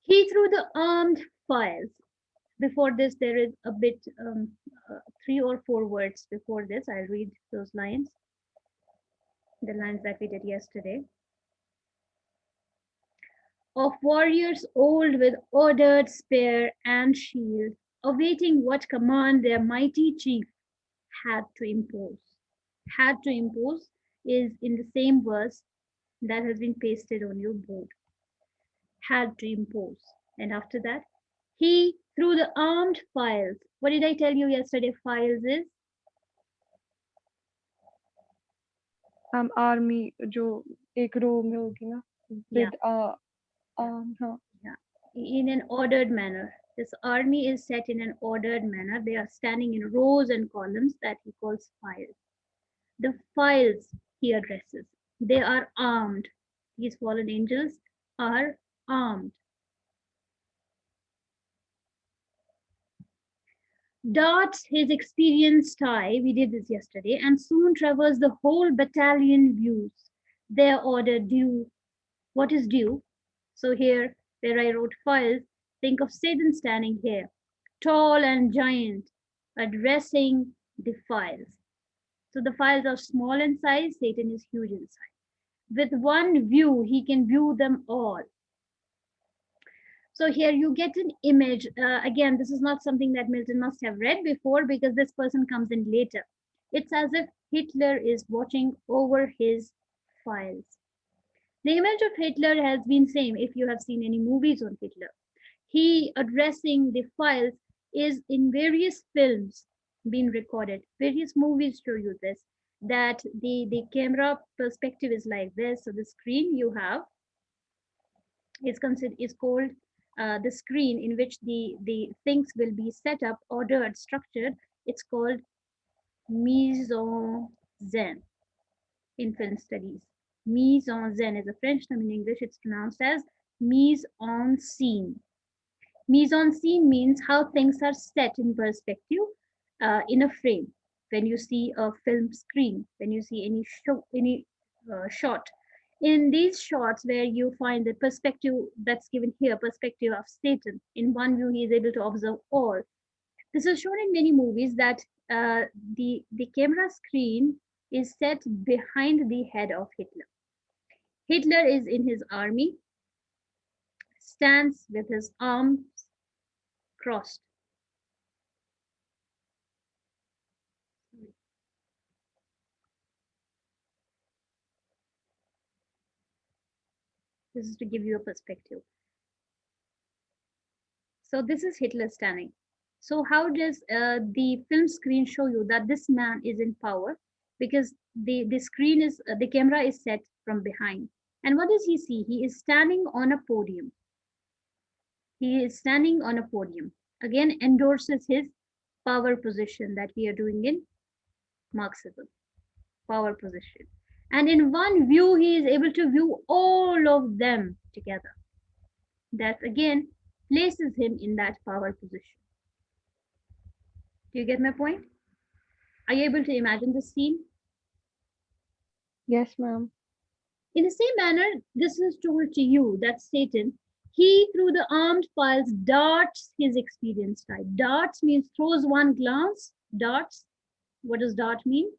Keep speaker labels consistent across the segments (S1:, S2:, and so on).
S1: He threw the armed files. Before this, there is a bit, 3 or 4 words before this. I'll read those lines, the lines that we did yesterday. Of warriors old with ordered spear and shield, awaiting what command their mighty chief had to impose. Had to impose is in the same verse that has been pasted on your board. Had to impose. And after that, he through the armed files. What did I tell you yesterday? Files is
S2: army जो एक रो में होगी ना
S1: yeah,
S2: with हाँ
S1: yeah, in an ordered manner. This army is set in an ordered manner. They are standing in rows and columns that he calls files. The files he addresses. They are armed. These fallen angels are armed. Darts his experienced eye, we did this yesterday, and soon traversed the whole battalion views. Their order due. What is due? So here, where I wrote files, think of Satan standing here, tall and giant, addressing the files. So the files are small in size, Satan is huge in size. With one view, he can view them all. So here you get an image. Again, this is not something that Milton must have read before because this person comes in later. It's as if Hitler is watching over his files. The image of Hitler has been same if you have seen any movies on Hitler. He addressing the files is in various films been recorded. Various movies show you this, that the camera perspective is like this. So the screen you have is called the screen in which the things will be set up, ordered, structured. It's called mise en scène in film studies. Mise en scène is a French term. In English it's pronounced as mise en scene. Mise en scene means how things are set in perspective in a frame. When you see a film screen, when you see any shot, in these shots where you find the perspective that's given here, perspective of Satan, in one view he is able to observe all. This is shown in many movies that the camera screen is set behind the head of Hitler. Hitler is in his army, stands with his arms crossed. This is to give you a perspective. So this is Hitler standing. So how does the film screen show you that this man is in power? Because the screen is the camera is set from behind. And what does he see? He is standing on a podium. He is standing on a podium. Again, endorses his power position that we are doing in Marxism. Power position. And in one view, he is able to view all of them together. That again places him in that power position. Do you get my point? Are you able to imagine the scene?
S2: yes ma'am
S1: In the same manner, this is told to you that Satan, he through the armed files darts his experience type. Darts means throws one glance. Darts, what does dart mean?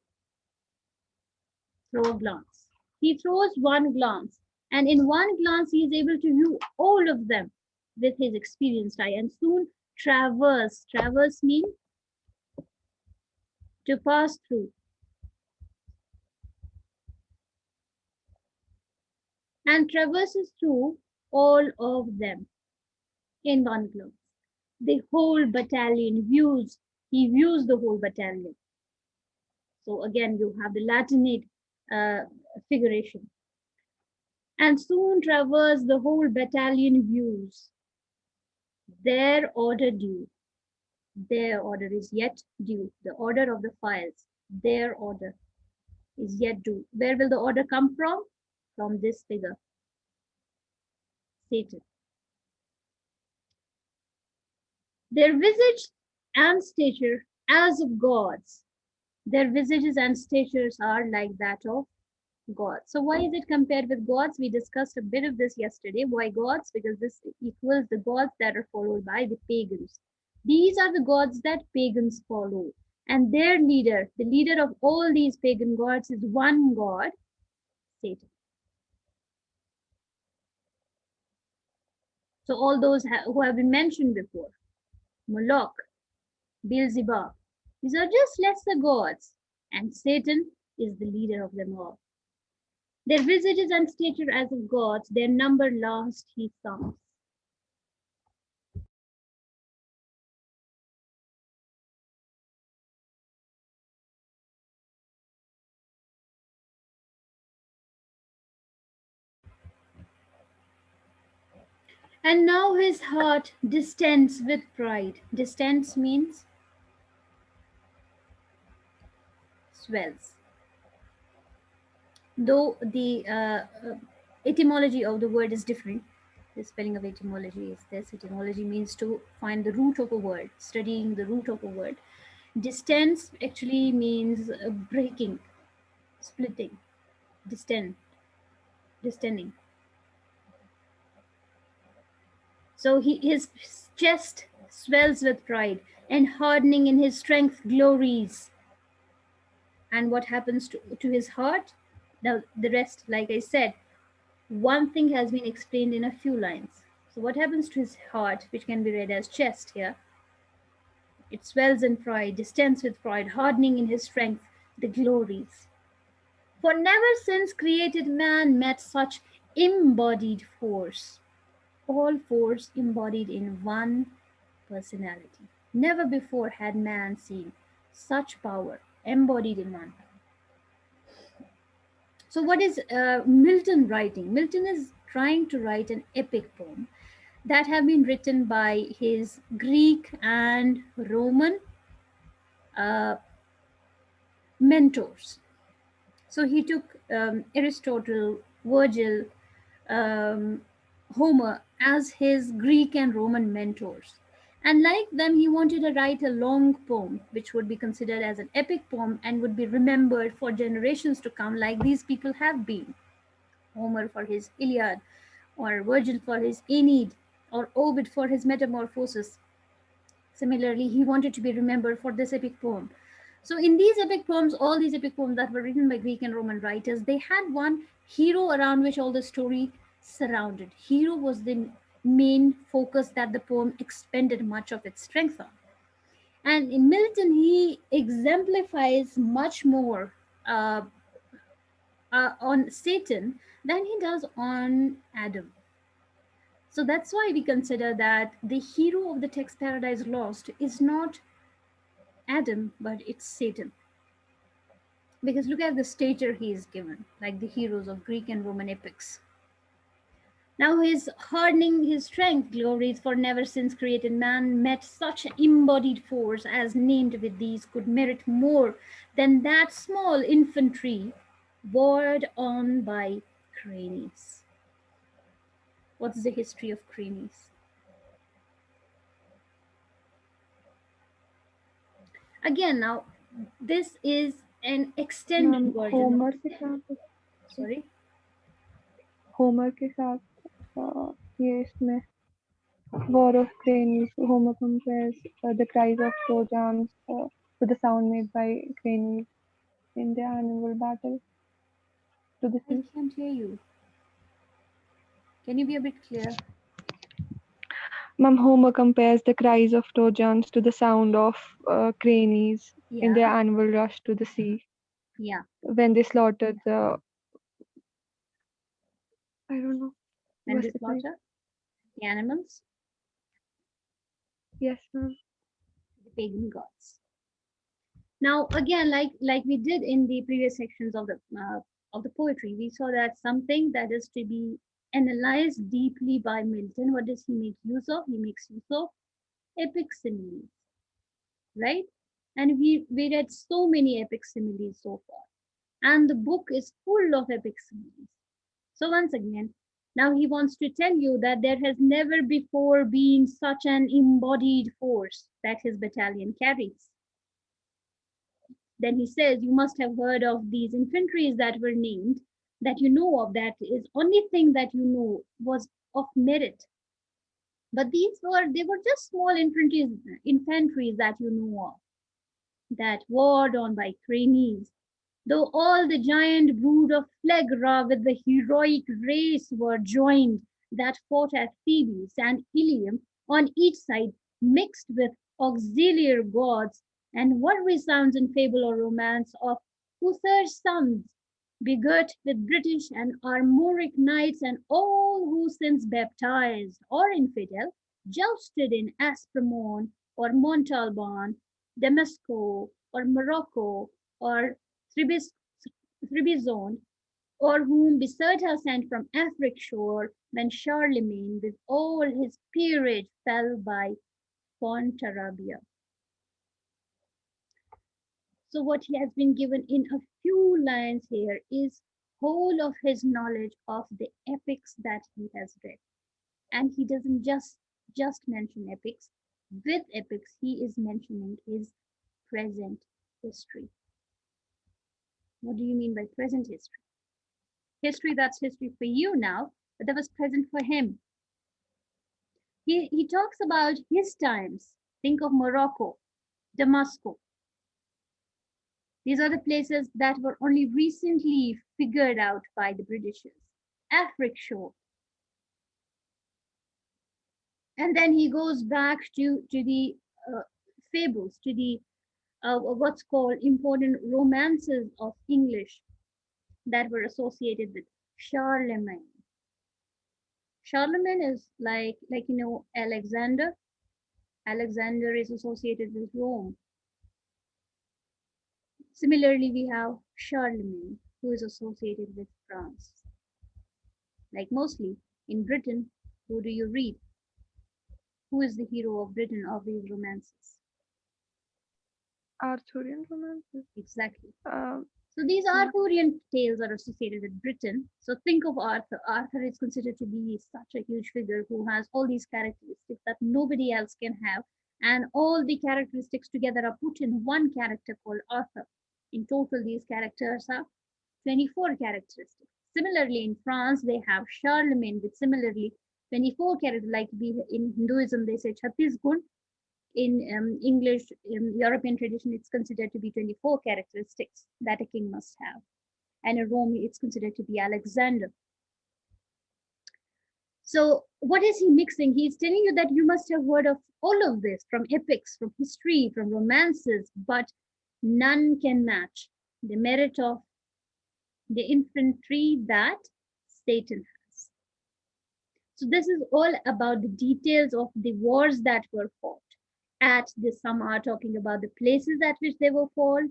S1: Throw a glance. He throws one glance, and in one glance, he is able to view all of them with his experienced eye and soon traverse. Traverse means to pass through. And traverses through all of them in one glance. The whole battalion views, he views the whole battalion. So again, you have the Latinate figuration. And soon traverse the whole battalion views. Their order due. Their order is yet due. The order of the files. Their order is yet due. Where will the order come from? From this figure. Satan. Their visage and stature as of gods. Their visages and statures are like that of gods. So why is it compared with gods? We discussed a bit of this yesterday. Why gods? Because this equals the gods that are followed by the pagans. These are the gods that pagans follow. And their leader, the leader of all these pagan gods, is one god, Satan. So all those who have been mentioned before, Moloch, Beelzebub, these are just lesser gods, and Satan is the leader of them all. Their visages and stature as of gods, their number last he sums. And now his heart distends with pride. Distends means swells. Though the etymology of the word is different, the spelling of etymology is this. Etymology means to find the root of a word, studying the root of a word. Distends actually means breaking, splitting, distend, distending. So his chest swells with pride, and hardening in his strength glories. And what happens to his heart? Now, the rest, like I said, one thing has been explained in a few lines. So, what happens to his heart, which can be read as chest here? It swells in pride, distends with pride, hardening in his strength, the glories. For never since created man met such embodied force, all force embodied in one personality. Never before had man seen such power embodied in one. So, what is Milton writing? Milton is trying to write an epic poem that have been written by his Greek and Roman uh, mentors. So, he took Aristotle, Virgil, um, Homer as his Greek and Roman mentors. And like them, he wanted to write a long poem, which would be considered as an epic poem and would be remembered for generations to come, like these people have been. Homer for his Iliad, or Virgil for his Aeneid, or Ovid for his Metamorphosis. Similarly, he wanted to be remembered for this epic poem. So, in these epic poems, all these epic poems that were written by Greek and Roman writers, they had one hero around which all the story surrounded. Hero was the main focus that the poem expended much of its strength on. And in Milton, he exemplifies much more uh, on Satan than he does on Adam. So that's why we consider that the hero of the text Paradise Lost is not Adam, but it's Satan. Because look at the stature he is given, like the heroes of Greek and Roman epics. Now his hardening his strength glories, for never since created man met such embodied force as named with these could merit more than that small infantry warred on by cranes. What's the history of cranes? Again, now this is an extended
S2: ma'am
S1: version of,
S2: Homer के साथ
S1: sorry,
S2: Homer के साथ ये इसमें War of Cranes. Homer compares the cries of Trojans to the sound made by cranes in their annual battle to the
S1: I
S2: sea.
S1: can't hear you. Can you be a bit clear?
S2: Ma'am, Homer compares the cries of Trojans to the sound of cranes in their
S1: Yeah,
S2: annual rush to the sea
S1: yeah.
S2: when they slaughtered the, I don't know,
S1: When
S2: what's
S1: they
S2: the cry?
S1: slaughter the animals,
S2: Yes, ma'am.
S1: the pagan gods. Now, again, like we did in the previous sections of the poetry, we saw that something that is to be analyzed deeply by Milton. What does he make use of? He makes use of epic similes, right? And we read so many epic similes so far, and the book is full of epic similes. So once again, now he wants to tell you that there has never before been such an embodied force that his battalion carries. Then he says, you must have heard of these infantries that were named. that you know of, that is only thing that you know was of merit. But they were just small infantries that you know of, that warred on by cranes. Though all the giant brood of Phlegra with the heroic race were joined that fought at Thebes and Ilium on each side, mixed with auxiliary gods, and what resounds in fable or romance of Uther's sons, begirt with British and Armoric knights, and all who since baptized or infidel jousted in Aspremon or Montalban, Damasco or Morocco or Trebis- Trebizond, or whom Biserta sent from Afric shore when Charlemagne with all his peerage fell by Fontarabia. So what he has been given in a few lines here is whole of his knowledge of the epics that he has read. And he doesn't just mention epics. With epics, he is mentioning his present history. What do you mean by present history? History that's history for you now, but that was present for him. He talks about his times. Think of Morocco, Damascus. These are the places that were only recently figured out by the Britishers. Afric shore. And then he goes back to the fables, to the what's called important romances of English that were associated with Charlemagne. Charlemagne is like you know Alexander. Alexander is associated with Rome. Similarly, we have Charlemagne, who is associated with France. Like mostly in Britain, who do you read? Who is the hero of Britain of these romances?
S2: Arthurian romances.
S1: Exactly.
S2: Um,
S1: So these
S2: yeah.
S1: Arthurian tales are associated with Britain. So think of Arthur. Arthur is considered to be such a huge figure who has all these characteristics that nobody else can have. And all the characteristics together are put in one character called Arthur. In total, these characters are 24 characteristics. Similarly, in France, they have Charlemagne with similarly 24 characters. Like we, in Hinduism, they say Chhattis Gun. In English, in European tradition, it's considered to be 24 characteristics that a king must have. And in Rome, it's considered to be Alexander. So, what is he mixing? He's telling you that you must have heard of all of this from epics, from history, from romances, but none can match the merit of the infantry that Satan has. So, this is all about the details of the wars that were fought. At this, some are talking about the places at which they were fought,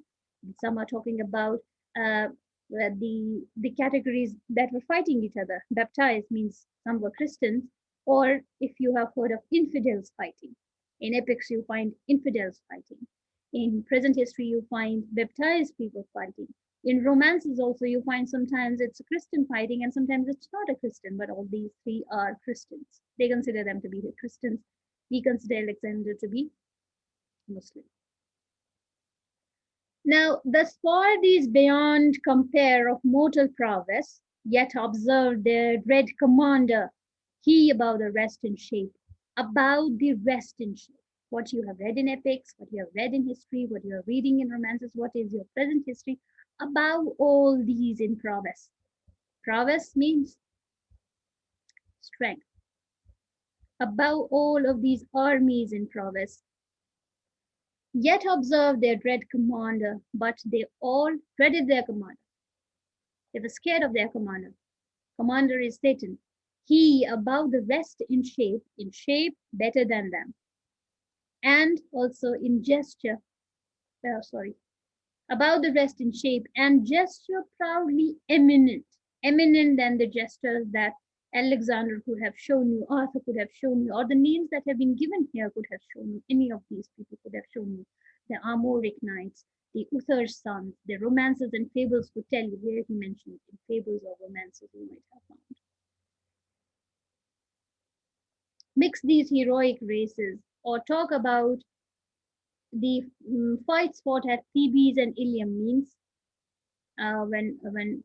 S1: some are talking about the categories that were fighting each other. Baptized means some were Christians, or if you have heard of infidels fighting. In epics, you find infidels fighting. In present history, you find baptized people fighting. In romances, also, you find sometimes it's a Christian fighting and sometimes it's not a Christian, but all these three are Christians. They consider them to be the Christians. We consider Alexander to be Muslim. Now, thus far these beyond compare of mortal prowess, yet observe their dread commander, he above the rest in shape, above the rest in shape. What you have read in epics, what you have read in history, what you are reading in romances, what is your present history, above all these in prowess. Prowess means strength. Above all of these armies in prowess, yet observe their dread commander, but they all dreaded their commander. They were scared of their commander. Commander is Satan. He above the rest in shape better than them, and also in gesture. Sorry, above the rest in shape and gesture proudly eminent, eminent than the gestures that Alexander could have shown you, Arthur could have shown you, or the names that have been given here could have shown you. Any of these people could have shown you. The Armoric knights, the Uther's sons, the romances and fables could tell you. Here he mentioned in fables or romances you might have found. Mix these heroic races or talk about the fights fought at Thebes and Ilium means when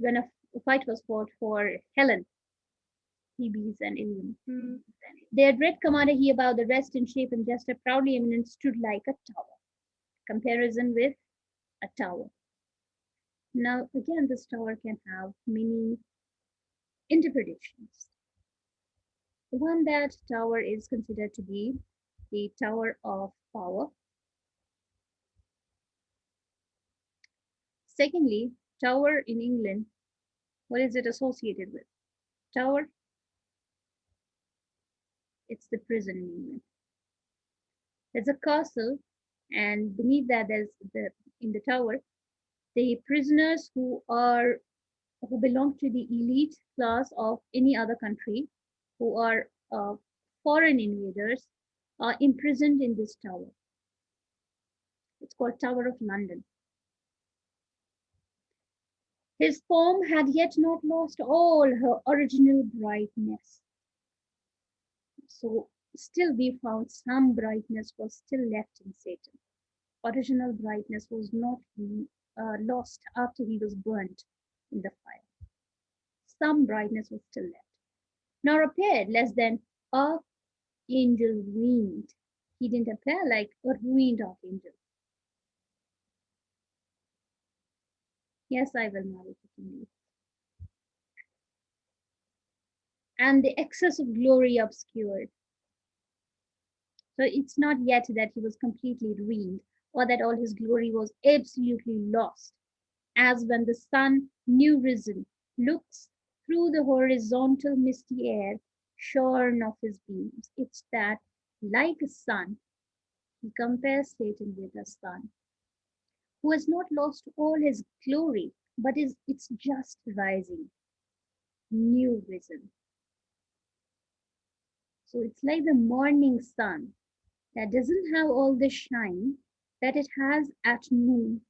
S1: when a fight was fought for Helen, Thebes, and Ilium.
S2: Hmm.
S1: Their dread commanded he about the rest in shape and gesture proudly eminent stood like a tower. Comparison with a tower. Now, again, this tower can have many interpretations. One, that tower is considered to be the tower of power. Secondly, tower in England, what is it associated with? Tower, it's the prison in England. There's a castle, and beneath that, there's the in the tower the prisoners who belong to the elite class of any other country, who are foreign invaders, are imprisoned in this tower. It's called Tower of London. His form had yet not lost all her original brightness. So still we found some brightness was still left in Satan. Original brightness was not lost after he was burnt in the fire. Some brightness was still left. Nor appeared less than archangel ruined. He didn't appear like a ruined archangel. Yes, I will marry you. And the excess of glory obscured. So it's not yet that he was completely ruined or that all his glory was absolutely lost. As when the sun, new risen, looks through the horizontal misty air, shorn of his beams. It's that, like a sun, he compares Satan with a sun, who has not lost all his glory, but it's just rising, new risen. So it's like the morning sun that doesn't have all the shine that it has at noon,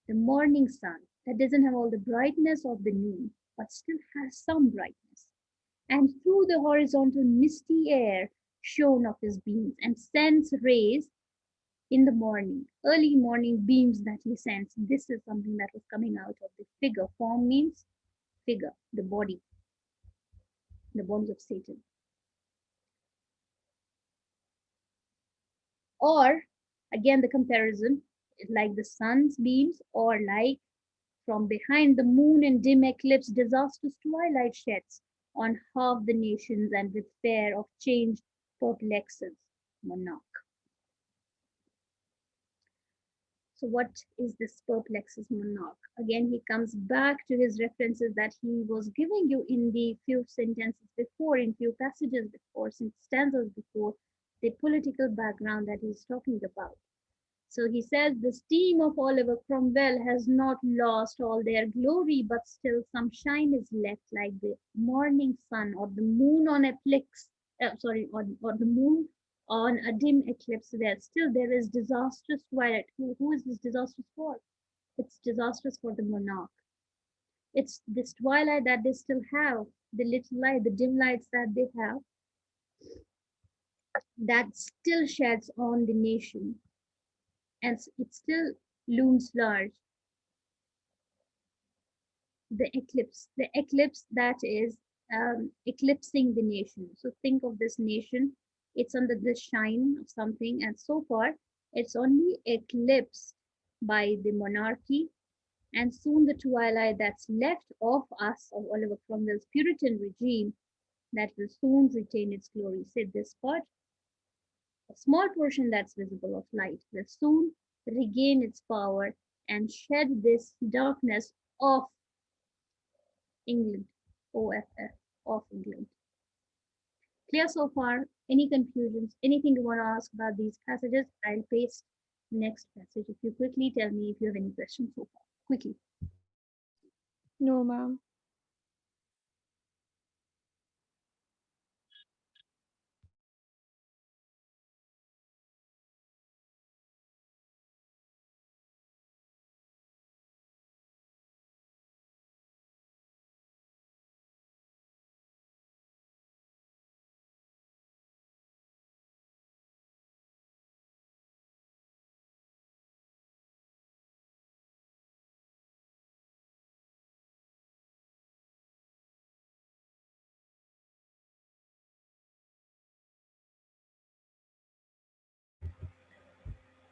S1: the morning sun that doesn't have all the brightness of the noon, but still has some brightness. And through the horizontal misty air shone of his beams, and sends rays in the morning, early morning beams that he sends. This is something that was coming out of the figure. Form means figure, the body of Satan. Or again, the comparison, like the sun's beams, or like from behind the moon in dim eclipse, disastrous twilight sheds on half the nations, and with fear of change perplexes monarch. So, what is this perplexes monarch? Again, he comes back to his references that he was giving you in the few sentences before, in few passages before, stanzas before, the political background that he's talking about. So he says, the steam of Oliver Cromwell has not lost all their glory, but still some shine is left, like the morning sun or the moon on eclipse, or the moon on a dim eclipse. There is disastrous twilight. Who is this disastrous for? It's disastrous for the monarch. It's this twilight that they still have, the little light, the dim lights that they have, that still sheds on the nation, and it still looms large. The eclipse that is eclipsing the nation. So think of this nation, it's under the shine of something, and so far it's only eclipsed by the monarchy, and soon the twilight that's left of us, of Oliver Cromwell's Puritan regime, that will soon retain its glory. Said this part, a small portion that's visible of light will soon regain its power and shed this darkness of England, OFF, of England. Clear so far? Any confusions? Anything you want to ask about these passages? I'll paste next passage. If you quickly tell me if you have any questions so far. Quickly.
S2: No, ma'am.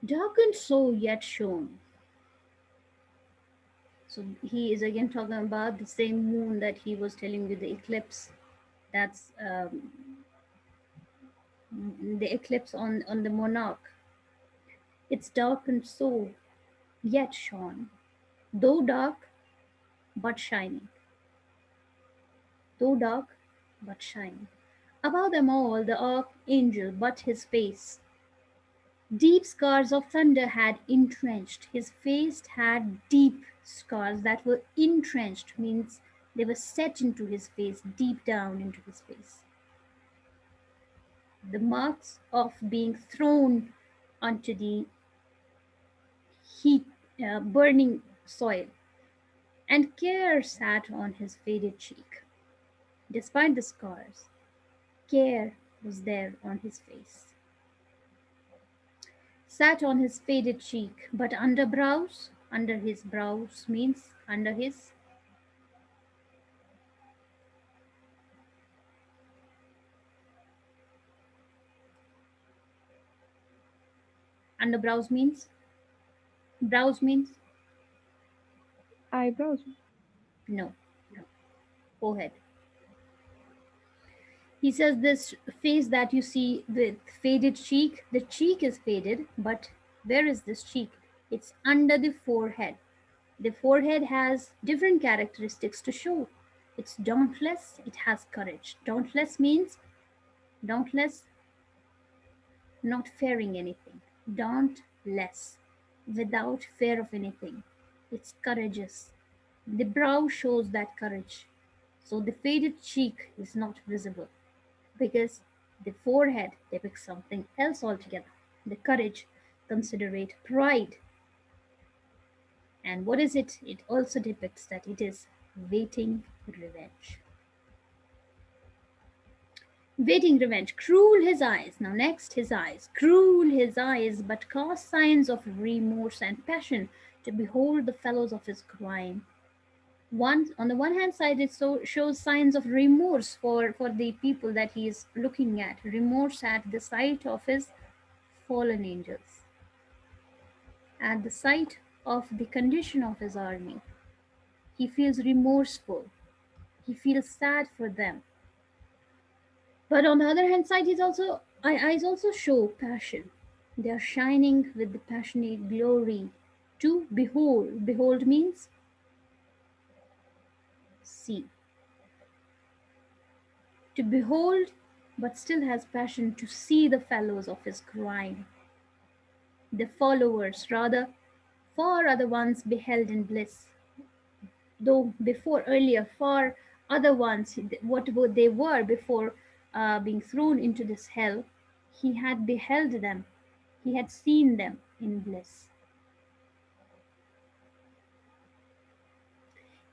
S1: Darkened so yet shone. So he is again talking about the same moon that he was telling you, the eclipse. That's the eclipse on the monarch. It's darkened so yet shone, though dark but shining, though dark but shining. Above them all, the archangel, but his face. Deep scars of thunder had entrenched. His face had deep scars that were entrenched, means they were set into his face, deep down into his face. The marks of being thrown onto the heat, burning soil. And care sat on his faded cheek. Despite the scars, care was there on his face. Sat on his faded cheek, but under his brows means underbrows means, brows means,
S2: Eyebrows.
S1: no, forehead. He says this face that you see with faded cheek, the cheek is faded, but where is this cheek? It's under the forehead. The forehead has different characteristics to show. It's dauntless, it has courage. Dauntless, not fearing anything. Dauntless, without fear of anything. It's courageous. The brow shows that courage. So the faded cheek is not visible because the forehead depicts something else altogether. The courage, considerate pride. And what is it? It also depicts that it is waiting revenge. Waiting revenge. Cruel his eyes. Now, next, his eyes. Cruel his eyes, but cast signs of remorse and passion to behold the fellows of his crime. On the one hand side, it shows signs of remorse for the people that he is looking at. Remorse at the sight of his fallen angels, at the sight of the condition of his army. He feels remorseful. He feels sad for them. But on the other hand side, eyes also show passion. They are shining with the passionate glory to behold. Behold means see. To behold, but still has passion to see the fellows of his crime. The followers, rather, far other ones beheld in bliss, though before earlier, far other ones, what they were before being thrown into this hell, he had beheld them, he had seen them in bliss.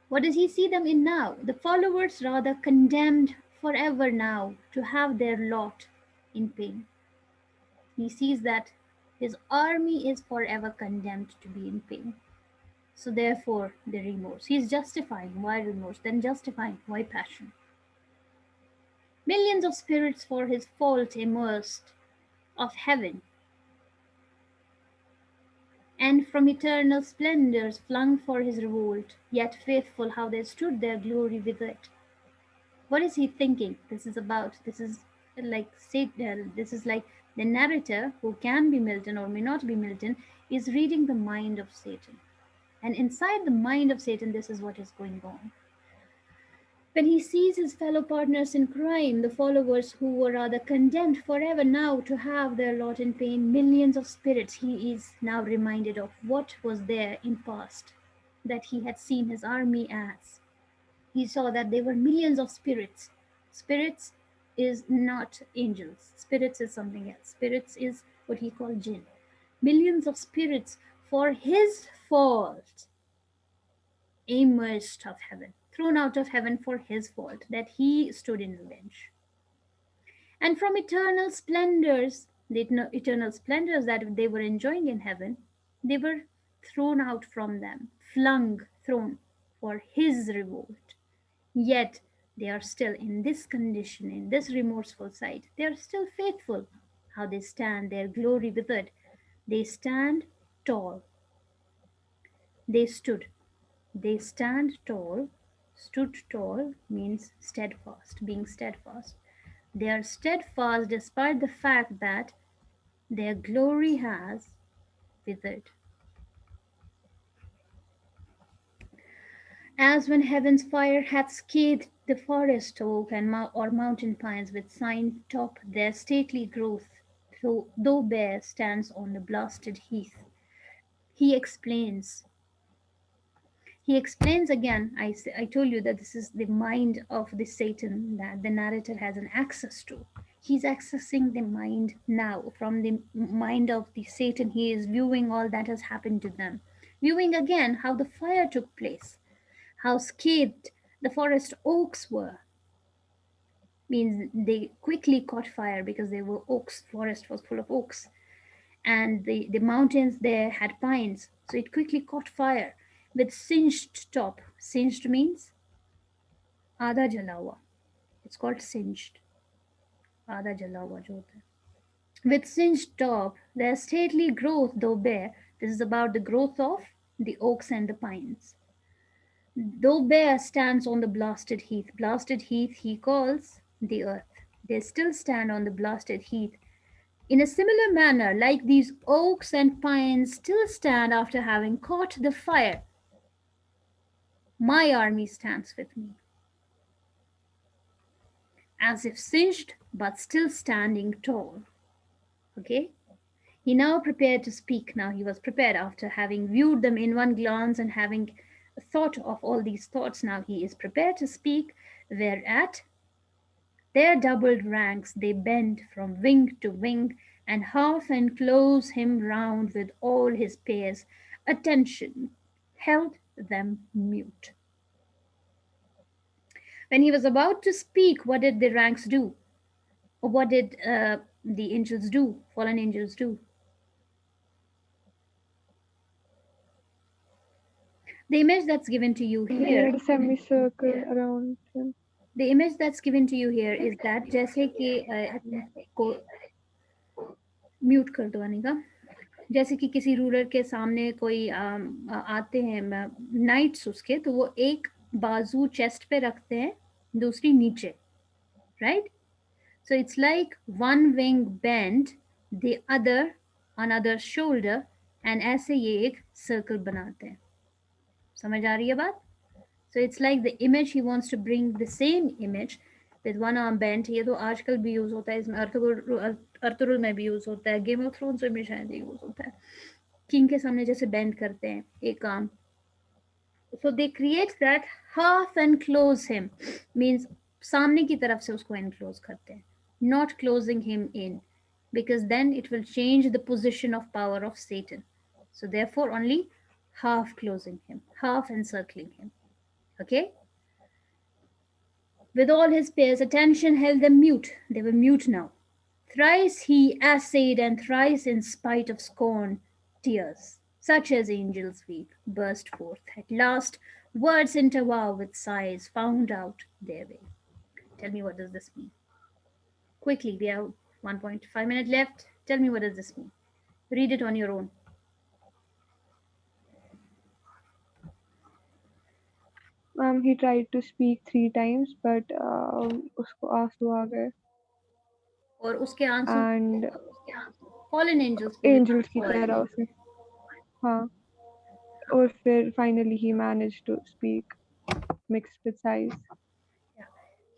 S1: What does he see them in now? The followers, rather, condemned forever now to have their lot in pain. He sees that his army is forever condemned to be in pain. So, therefore, the remorse. He is justifying why remorse, then justifying why passion. Millions of spirits for his fault immersed of heaven, and from eternal splendors flung for his revolt, yet faithful how they stood their glory with it. What is he thinking? This is like this is like the narrator, who can be Milton or may not be Milton, is reading the mind of Satan. And inside the mind of Satan, this is what is going on. When he sees his fellow partners in crime, the followers who were rather condemned forever now to have their lot in pain, millions of spirits, he is now reminded of what was there in past that he had seen his army as. He saw that there were millions of spirits. Spirits is not angels. Spirits is something else. Spirits is what he called jinn. Millions of spirits for his fault immersed of heaven, thrown out of heaven for his fault, that he stood in revenge. And from eternal splendors, the eternal splendors that they were enjoying in heaven, they were thrown out from them, thrown for his revolt. Yet they are still in this condition, in this remorseful sight. They are still faithful, how they stand, their glory withered. They stand tall. They stood. They stand tall. Stood tall means steadfast, being steadfast. They are steadfast despite the fact that their glory has withered. As when heaven's fire hath scathed the forest oak and or mountain pines with sign top their stately growth, though bare stands on the blasted heath. He explains. He explains again. I told you that this is the mind of the Satan that the narrator has an access to. He's accessing the mind now from the mind of the Satan. He is viewing all that has happened to them, viewing again how the fire took place, how scathed the forest oaks were. Means they quickly caught fire because they were oaks. Forest was full of oaks, and the mountains there had pines, so it quickly caught fire with singed top. Singed means आधा जला हुआ. It's called singed. आधा जला हुआ जो होता है. With singed top, their stately growth, though bare, this is about the growth of the oaks and the pines. Though bare stands on the blasted heath. Blasted heath he calls the earth. They still stand on the blasted heath. In a similar manner, like these oaks and pines still stand after having caught the fire, my army stands with me, as if singed but still standing tall. Okay? He now prepared to speak. Now he was prepared after having viewed them in one glance and having thought of all these thoughts. Now he is prepared to speak, whereat their doubled ranks they bend from wing to wing and half enclose him round with all his peers. Attention held them mute. When he was about to speak, what did the ranks do? Or what did the angels do, fallen angels do? The image that's given to you
S2: They
S1: here,
S2: made a semicircle around him.
S1: the image that's given to you here is that जैसे कि को mute कर दो अनिका. जैसे कि किसी ruler के सामने कोई आते हैं नाइट्स उसके, तो वो एक बाजू चेस्ट पे रखते हैं, दूसरी नीचे, right. So it's like one wing bend, the other another shoulder, and ऐसे ये एक सर्कल बनाते हैं. समझ आ रही है बात? So it's like the image he wants to bring the same image with one arm bent. ये तो आजकल भी यूज होता है, इसमें अर्थुरुल में भी यूज होता है, गेम ऑफ थ्रोन्स में भी शायद यूज होता है. किंग के सामने जैसे बेंड करते हैं एक arm. So they create that half enclose him means सामने की तरफ से उसको enclose करते हैं, not closing him in, because then it will change the position of power of Satan. So therefore only half closing him, half encircling him. Okay? With all his peers, attention held them mute. They were mute now. Thrice he essayed, and thrice, in spite of scorn, tears, such as angels weep, burst forth. At last, words interwoven with sighs found out their way. Tell me, what does this mean? Quickly, we have 1.5 minutes left. Tell me, what does this mean? Read it on your own.
S2: He tried to speak 3 times, but उसको आंसू आ गए.
S1: और उसके आंसू
S2: And
S1: fallen angels को भी
S2: angels की
S1: आंसू आए.
S2: तरह उसे. हाँ. और फिर finally he managed to speak mixed with sighs.
S1: Yeah.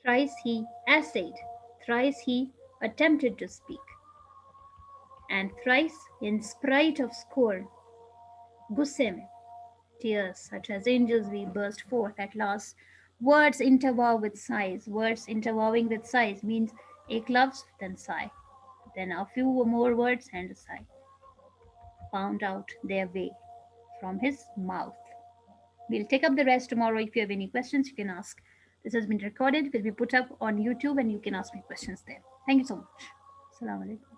S1: Thrice he essayed, thrice he attempted to speak, and thrice, in spite of scorn, गुस्से में, tears such as angels we burst forth at last. Words interwoven with sighs. Words interwoven with sighs means एक love, then sigh, then a few more words and a sigh found out their way from his mouth. We'll take up the rest tomorrow. If you have any questions, you can ask. This has been recorded, will be put up on YouTube, and you can ask me questions there. Thank you so much. Assalamu alaikum.